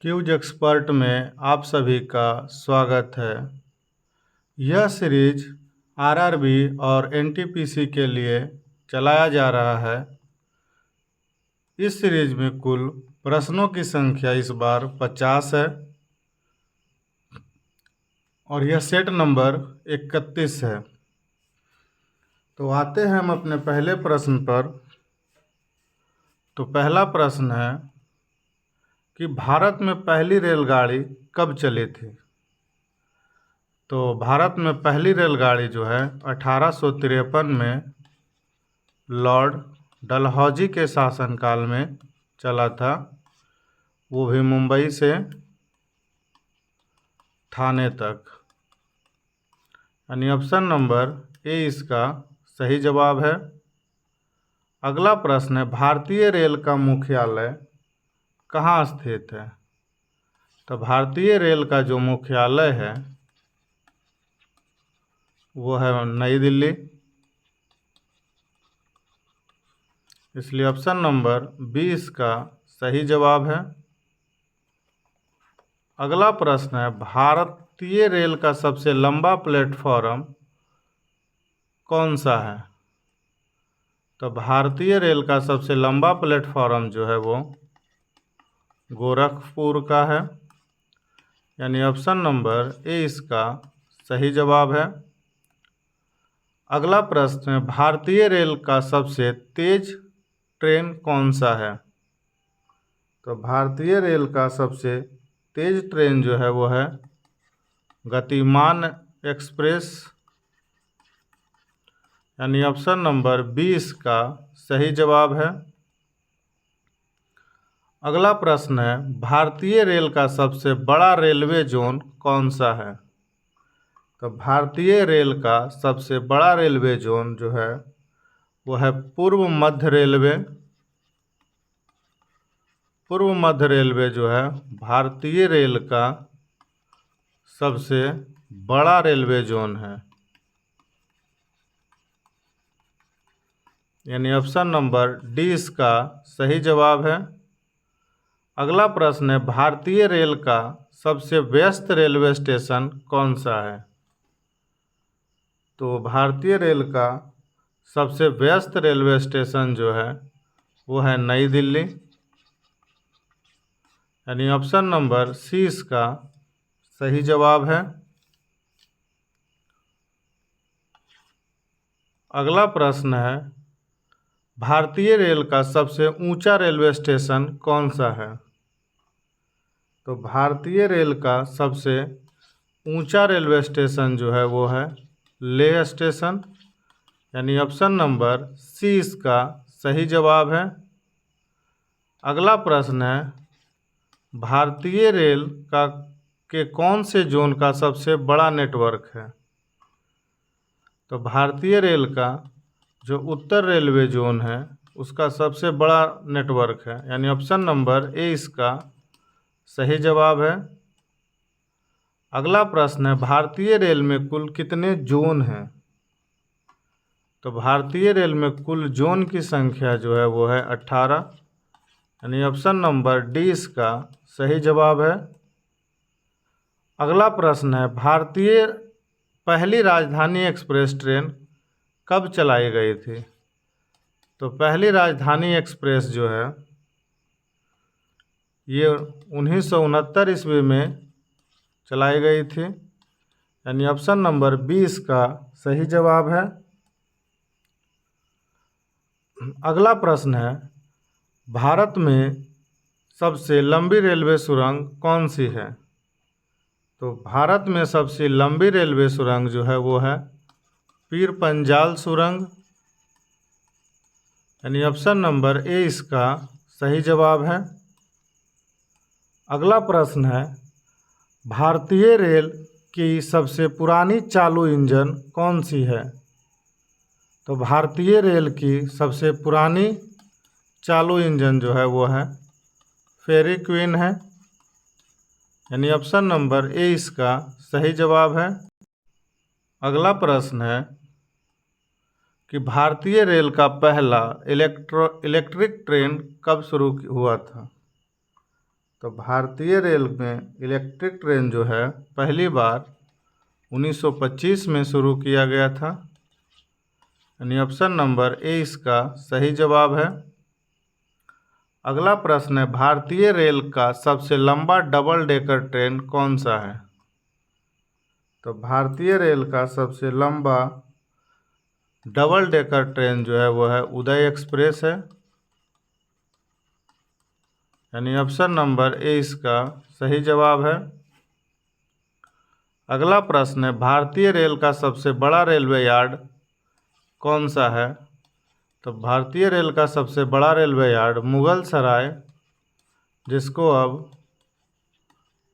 Cues expert में आप सभी का स्वागत है। यह सीरीज आरआरबी और एनटीपीसी के लिए चलाया जा रहा है। इस सीरीज में कुल प्रश्नों की संख्या इस बार 50 है और यह सेट नंबर 31 है। तो आते हैं हम अपने पहले प्रश्न पर। तो पहला प्रश्न है कि भारत में पहली रेलगाड़ी कब चली थी। तो भारत में पहली रेलगाड़ी जो है 1853 में लॉर्ड डलहौजी के शासनकाल में चला था, वो भी मुंबई से ठाणे तक। यानी ऑप्शन नंबर ए इसका सही जवाब है। अगला प्रश्न है, भारतीय रेल का मुख्यालय कहाँ स्थित है। तो भारतीय रेल का जो मुख्यालय है वो है नई दिल्ली, इसलिए ऑप्शन नंबर बी इसका सही जवाब है। अगला प्रश्न है, भारतीय रेल का सबसे लंबा प्लेटफॉर्म कौन सा है। तो भारतीय रेल का सबसे लंबा प्लेटफॉर्म जो है वो गोरखपुर का है, यानी ऑप्शन नंबर ए इसका सही जवाब है। अगला प्रश्न है, भारतीय रेल का सबसे तेज ट्रेन कौन सा है। तो भारतीय रेल का सबसे तेज ट्रेन जो है वो है गतिमान एक्सप्रेस, यानी ऑप्शन नंबर बी इसका सही जवाब है। अगला प्रश्न है, भारतीय रेल का सबसे बड़ा रेलवे जोन कौन सा है। तो भारतीय रेल का सबसे बड़ा रेलवे जोन जो है वो है पूर्व मध्य रेलवे। पूर्व मध्य रेलवे जो है भारतीय रेल का सबसे बड़ा रेलवे जोन है, यानी ऑप्शन नंबर डी इसका सही जवाब है। अगला प्रश्न है, भारतीय रेल का सबसे व्यस्त रेलवे स्टेशन कौन सा है। तो भारतीय रेल का सबसे व्यस्त रेलवे स्टेशन जो है वो है नई दिल्ली, यानी ऑप्शन नंबर सी इसका सही जवाब है। अगला प्रश्न है, भारतीय रेल का सबसे ऊंचा रेलवे स्टेशन कौन सा है। तो भारतीय रेल का सबसे ऊंचा रेलवे स्टेशन जो है वो है लेह स्टेशन, यानी ऑप्शन नंबर सी इसका सही जवाब है। अगला प्रश्न है, भारतीय रेल का के कौन से जोन का सबसे बड़ा नेटवर्क है। तो भारतीय रेल का जो उत्तर रेलवे जोन है उसका सबसे बड़ा नेटवर्क है, यानी ऑप्शन नंबर ए इसका सही जवाब है। अगला प्रश्न है, भारतीय रेल में कुल कितने जोन हैं। तो भारतीय रेल में कुल जोन की संख्या जो है वो है 18, यानी ऑप्शन नंबर डी इसका सही जवाब है। अगला प्रश्न है, भारतीय पहली राजधानी एक्सप्रेस ट्रेन कब चलाई गई थी। तो पहली राजधानी एक्सप्रेस जो है ये 1969 ईस्वी में चलाई गई थी, यानी ऑप्शन नंबर 20 का सही जवाब है। अगला प्रश्न है, भारत में सबसे लंबी रेलवे सुरंग कौन सी है। तो भारत में सबसे लंबी रेलवे सुरंग जो है वो है पीर पंजाल सुरंग, यानी ऑप्शन नंबर ए इसका सही जवाब है। अगला प्रश्न है, भारतीय रेल की सबसे पुरानी चालू इंजन कौन सी है। तो भारतीय रेल की सबसे पुरानी चालू इंजन जो है वो है फेरी क्वीन है, यानी ऑप्शन नंबर ए इसका सही जवाब है। अगला प्रश्न है कि भारतीय रेल का पहला इलेक्ट्रिक ट्रेन कब शुरू हुआ था। तो भारतीय रेल में इलेक्ट्रिक ट्रेन जो है पहली बार 1925 में शुरू किया गया था, यानी ऑप्शन नंबर ए इसका सही जवाब है। अगला प्रश्न है, भारतीय रेल का सबसे लंबा डबल डेकर ट्रेन कौन सा है? तो भारतीय रेल का सबसे लंबा डबल डेकर ट्रेन जो है वो है उदय एक्सप्रेस है, यानी ऑप्शन नंबर ए इसका सही जवाब है। अगला प्रश्न है, भारतीय रेल का सबसे बड़ा रेलवे यार्ड कौन सा है? तो भारतीय रेल का सबसे बड़ा रेलवे यार्ड मुगल सराय, जिसको अब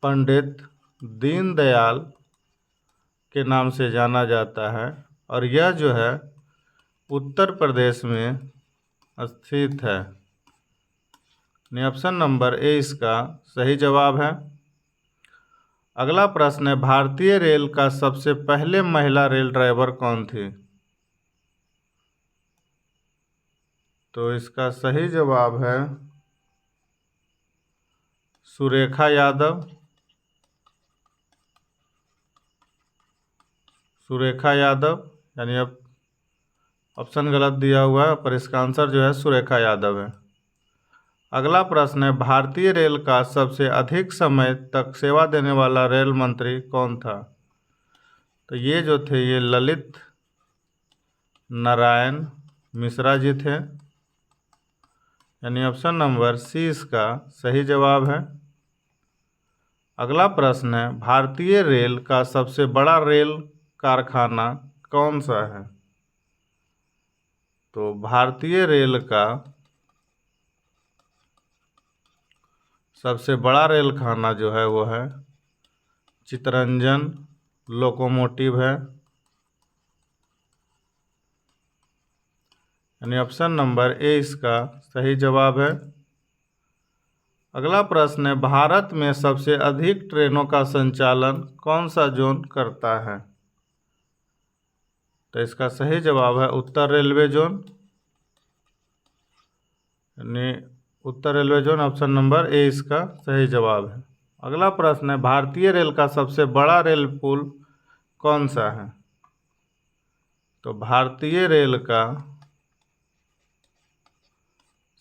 पंडित दीनदयाल के नाम से जाना जाता है, और यह जो है उत्तर प्रदेश में स्थित है, ऑप्शन नंबर ए इसका सही जवाब है। अगला प्रश्न है, भारतीय रेल का सबसे पहले महिला रेल ड्राइवर कौन थी? तो इसका सही जवाब है सुरेखा यादव। सुरेखा यादव, यानी अब ऑप्शन गलत दिया हुआ है, पर इसका आंसर जो है सुरेखा यादव है। अगला प्रश्न है, भारतीय रेल का सबसे अधिक समय तक सेवा देने वाला रेल मंत्री कौन था? तो ये जो थे ये ललित नारायण मिश्रा जी थे, यानी ऑप्शन नंबर सी इसका सही जवाब है। अगला प्रश्न है, भारतीय रेल का सबसे बड़ा रेल कारखाना कौन सा है? तो भारतीय रेल का सबसे बड़ा रेल खाना जो है वो है चितरंजन लोकोमोटिव है, यानी ऑप्शन नंबर ए इसका सही जवाब है। अगला प्रश्न है, भारत में सबसे अधिक ट्रेनों का संचालन कौन सा जोन करता है? तो इसका सही जवाब है उत्तर रेलवे जोन, यानी उत्तर railway zone, option number A इसका सही जवाब है। अगला प्रश्न है, भारतीय रेल का सबसे बड़ा रेल पुल कौन सा है? तो भारतीय रेल का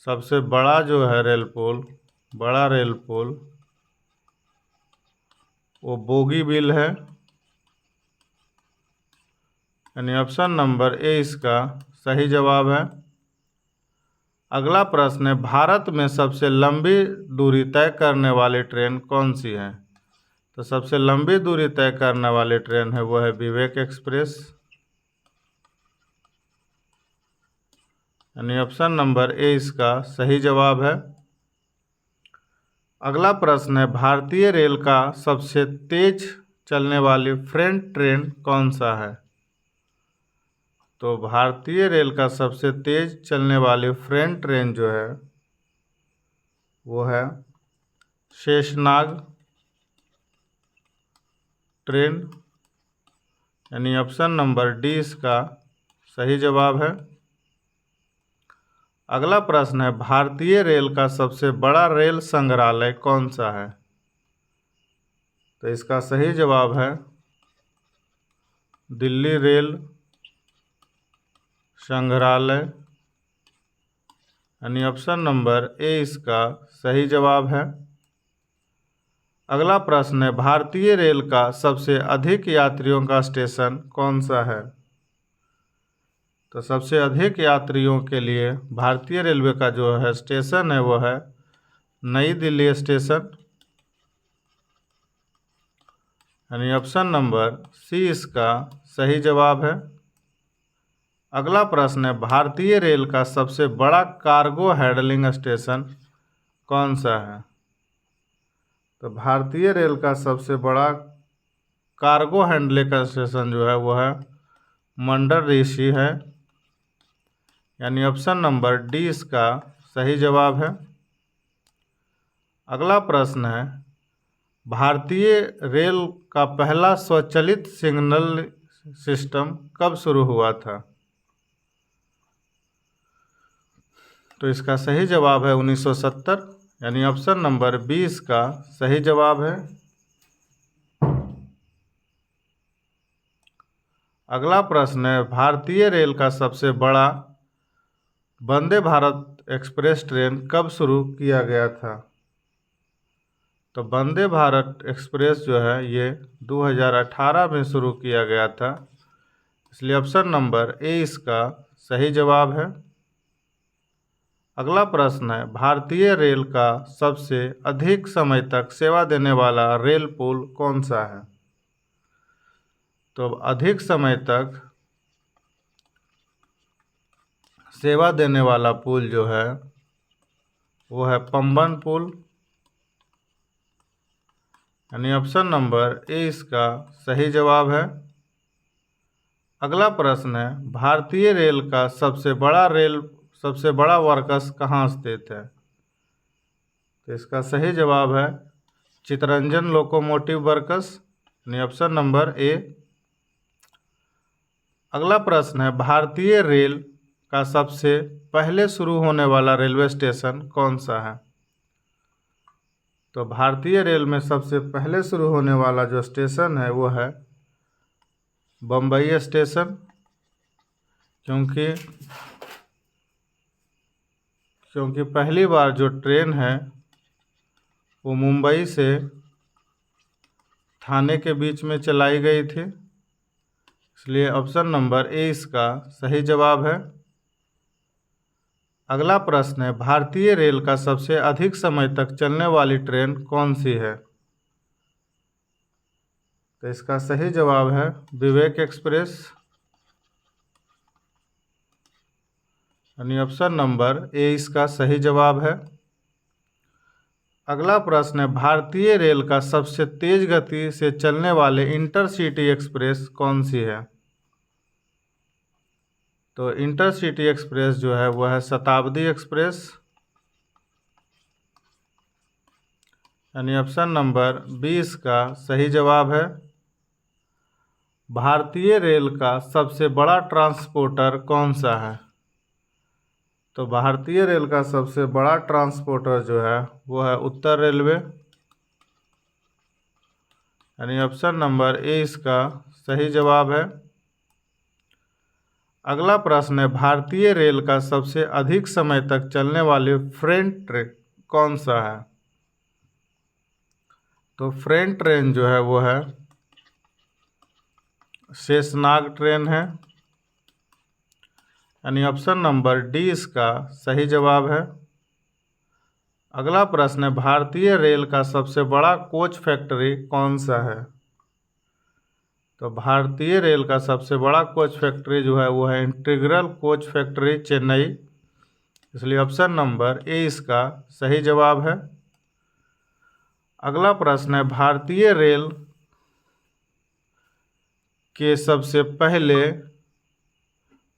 सबसे बड़ा जो है रेल पुल, बड़ा रेल पुल, वो बोगीबिल है, यानी ऑप्शन नंबर ए इसका सही जवाब है। अगला प्रश्न है, भारत में सबसे लंबी दूरी तय करने वाली ट्रेन कौन सी है? तो सबसे लंबी दूरी तय करने वाली ट्रेन है वो है विवेक एक्सप्रेस, यानी ऑप्शन नंबर ए इसका सही जवाब है। अगला प्रश्न है, भारतीय रेल का सबसे तेज चलने वाली फ्रेट ट्रेन कौन सा है? तो भारतीय रेल का सबसे तेज चलने वाली फ्रेट ट्रेन जो है वो है शेषनाग ट्रेन, यानी ऑप्शन नंबर डी इसका सही जवाब है। अगला प्रश्न है, भारतीय रेल का सबसे बड़ा रेल संग्रहालय कौन सा है? तो इसका सही जवाब है दिल्ली रेल संग्रहालय, यानी ऑप्शन नंबर ए इसका सही जवाब है। अगला प्रश्न है, भारतीय रेल का सबसे अधिक यात्रियों का स्टेशन कौन सा है? तो सबसे अधिक यात्रियों के लिए भारतीय रेलवे का जो है स्टेशन है वो है नई दिल्ली स्टेशन, यानी ऑप्शन नंबर सी इसका सही जवाब है। अगला प्रश्न है, भारतीय रेल का सबसे बड़ा कार्गो हैंडलिंग स्टेशन कौन सा है? तो भारतीय रेल का सबसे बड़ा कार्गो हैंडलिंग का स्टेशन जो है वो है मंडल ऋषि है, यानी ऑप्शन नंबर डी इसका सही जवाब है। अगला प्रश्न है, भारतीय रेल का पहला स्वचालित सिग्नल सिस्टम कब शुरू हुआ था? तो इसका सही जवाब है 1970, यानी ऑप्शन नंबर 20 का सही जवाब है। अगला प्रश्न है, भारतीय रेल का सबसे बड़ा वंदे भारत एक्सप्रेस ट्रेन कब शुरू किया गया था? तो वंदे भारत एक्सप्रेस जो है ये 2018 में शुरू किया गया था, इसलिए ऑप्शन नंबर ए इसका सही जवाब है। अगला प्रश्न है, भारतीय रेल का सबसे अधिक समय तक सेवा देने वाला रेल पुल कौन सा है? तो अधिक समय तक सेवा देने वाला पुल जो है वो है पंबन पुल, यानी ऑप्शन नंबर ए इसका सही जवाब है। अगला प्रश्न है, भारतीय रेल का सबसे बड़ा वर्कस कहाँ स्थित है? तो इसका सही जवाब है चितरंजन लोकोमोटिव वर्कस, यानी ऑप्शन नंबर ए। अगला प्रश्न है, भारतीय रेल का सबसे पहले शुरू होने वाला रेलवे स्टेशन कौन सा है? तो भारतीय रेल में सबसे पहले शुरू होने वाला जो स्टेशन है वो है बम्बई स्टेशन, क्योंकि पहली बार जो ट्रेन है वो मुंबई से ठाणे के बीच में चलाई गई थी, इसलिए ऑप्शन नंबर ए इसका सही जवाब है। अगला प्रश्न है, भारतीय रेल का सबसे अधिक समय तक चलने वाली ट्रेन कौन सी है? तो इसका सही जवाब है विवेक एक्सप्रेस, यानी ऑप्शन नंबर ए इसका सही जवाब है। अगला प्रश्न है, भारतीय रेल का सबसे तेज गति से चलने वाले इंटरसिटी एक्सप्रेस कौन सी है? तो इंटरसिटी एक्सप्रेस जो है वह है शताब्दी एक्सप्रेस, यानी ऑप्शन नंबर 20 का सही जवाब है। भारतीय रेल का सबसे बड़ा ट्रांसपोर्टर कौन सा है? तो भारतीय रेल का सबसे बड़ा ट्रांसपोर्टर जो है वो है उत्तर रेलवे, यानी ऑप्शन नंबर ए इसका सही जवाब है। अगला प्रश्न है, भारतीय रेल का सबसे अधिक समय तक चलने वाली फ्रेट ट्रेन कौन सा है? तो फ्रेट ट्रेन जो है वो है शेषनाग ट्रेन है, यानी ऑप्शन नंबर डी इसका सही जवाब है। अगला प्रश्न है, भारतीय रेल का सबसे बड़ा कोच फैक्ट्री कौन सा है? तो भारतीय रेल का सबसे बड़ा कोच फैक्ट्री जो है वो है इंटीग्रल कोच फैक्ट्री चेन्नई, इसलिए ऑप्शन नंबर ए इसका सही जवाब है। अगला प्रश्न है, भारतीय रेल के सबसे पहले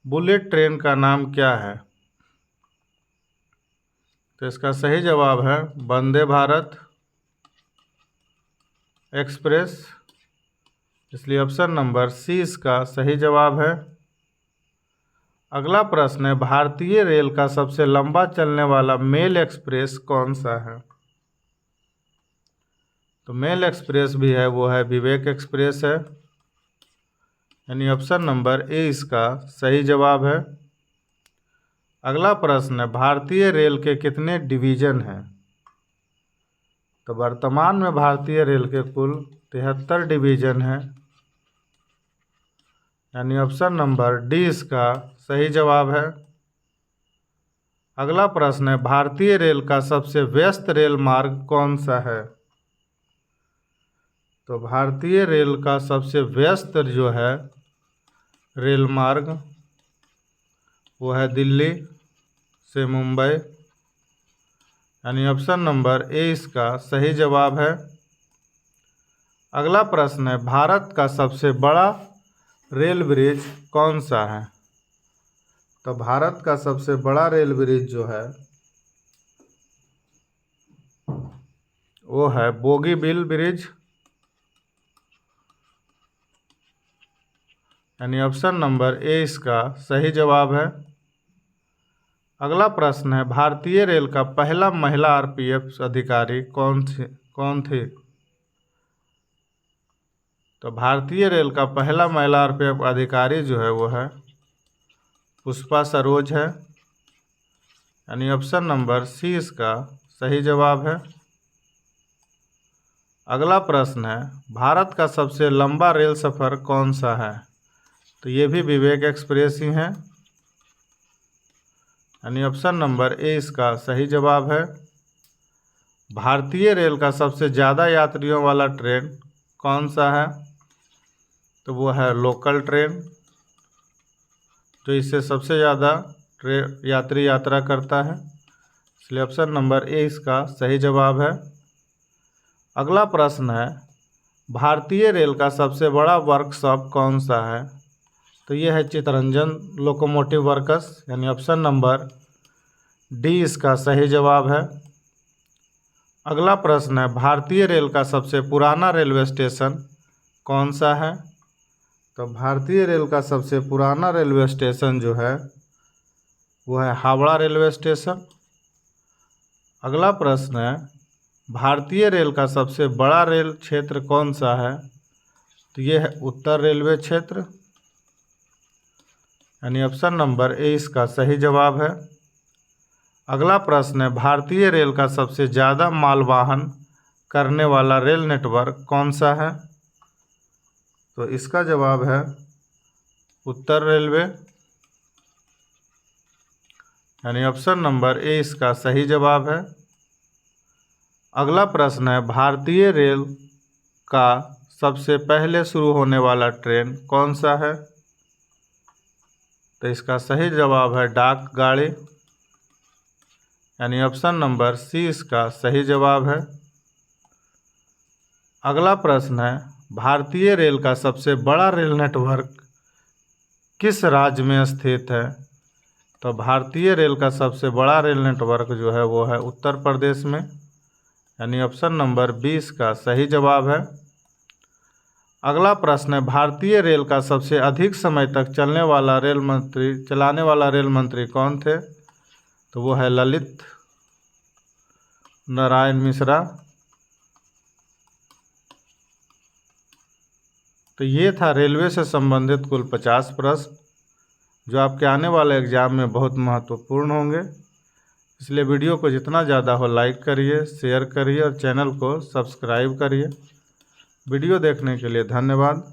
बुलेट ट्रेन का नाम क्या है? तो इसका सही जवाब है वंदे भारत एक्सप्रेस, इसलिए ऑप्शन नंबर सी इसका सही जवाब है। अगला प्रश्न है, भारतीय रेल का सबसे लंबा चलने वाला मेल एक्सप्रेस कौन सा है? तो मेल एक्सप्रेस भी है वो है विवेक एक्सप्रेस है, यानी ऑप्शन नंबर ए इसका सही जवाब है। अगला प्रश्न है, भारतीय रेल के कितने डिवीजन हैं? तो वर्तमान में भारतीय रेल के कुल 73 डिवीजन हैं, यानी ऑप्शन नंबर डी इसका सही जवाब है। अगला प्रश्न है, भारतीय रेल का सबसे व्यस्त रेल मार्ग कौन सा है? तो भारतीय रेल का सबसे व्यस्त जो है रेल मार्ग वो है दिल्ली से मुंबई, यानी ऑप्शन नंबर ए इसका सही जवाब है। अगला प्रश्न है, भारत का सबसे बड़ा रेल ब्रिज कौन सा है? तो भारत का सबसे बड़ा रेल ब्रिज जो है वो है बोगीबील ब्रिज, यानी ऑप्शन नंबर ए इसका सही जवाब है। अगला प्रश्न है, भारतीय रेल का पहला महिला आरपीएफ अधिकारी कौन थी? तो भारतीय रेल का पहला महिला आरपीएफ अधिकारी जो है वो है पुष्पा सरोज है, यानी ऑप्शन नंबर सी इसका सही जवाब है। अगला प्रश्न है, भारत का सबसे लंबा रेल सफ़र कौन सा है? तो ये भी विवेक एक्सप्रेस ही है, यानी ऑप्शन नंबर ए इसका सही जवाब है। भारतीय रेल का सबसे ज़्यादा यात्रियों वाला ट्रेन कौन सा है? तो वो है लोकल ट्रेन, जो इससे सबसे ज़्यादा यात्री यात्रा करता है, इसलिए ऑप्शन नंबर ए इसका सही जवाब है। अगला प्रश्न है, भारतीय रेल का सबसे बड़ा वर्कशॉप कौन सा है? तो ये है चितरंजन लोकोमोटिव वर्क्स, यानी ऑप्शन नंबर डी इसका सही जवाब है। अगला प्रश्न है, भारतीय रेल का सबसे पुराना रेलवे स्टेशन कौन सा है? तो भारतीय रेल का सबसे पुराना रेलवे स्टेशन जो है वो है हावड़ा रेलवे स्टेशन। अगला प्रश्न है, भारतीय रेल का सबसे बड़ा रेल क्षेत्र कौन सा है? तो ये है उत्तर रेलवे क्षेत्र, यानी ऑप्शन नंबर ए इसका सही जवाब है। अगला प्रश्न है, भारतीय रेल का सबसे ज़्यादा मालवाहन करने वाला रेल नेटवर्क कौन सा है? तो इसका जवाब है उत्तर रेलवे, यानी ऑप्शन नंबर ए इसका सही जवाब है। अगला प्रश्न है, भारतीय रेल का सबसे पहले शुरू होने वाला ट्रेन कौन सा है? तो इसका सही जवाब है डाक गाड़ी, यानी ऑप्शन नंबर सी इसका सही जवाब है। अगला प्रश्न है, भारतीय रेल का सबसे बड़ा रेल नेटवर्क किस राज्य में स्थित है? तो भारतीय रेल का सबसे बड़ा रेल नेटवर्क जो है वो है उत्तर प्रदेश में, यानी ऑप्शन नंबर 20 का सही जवाब है। अगला प्रश्न है, भारतीय रेल का सबसे अधिक समय तक चलाने वाला रेल मंत्री कौन थे? तो वो है ललित नारायण मिश्रा। तो ये था रेलवे से संबंधित कुल 50 प्रश्न, जो आपके आने वाले एग्ज़ाम में बहुत महत्वपूर्ण होंगे। इसलिए वीडियो को जितना ज़्यादा हो लाइक करिए, शेयर करिए और चैनल को सब्सक्राइब करिए। वीडियो देखने के लिए धन्यवाद।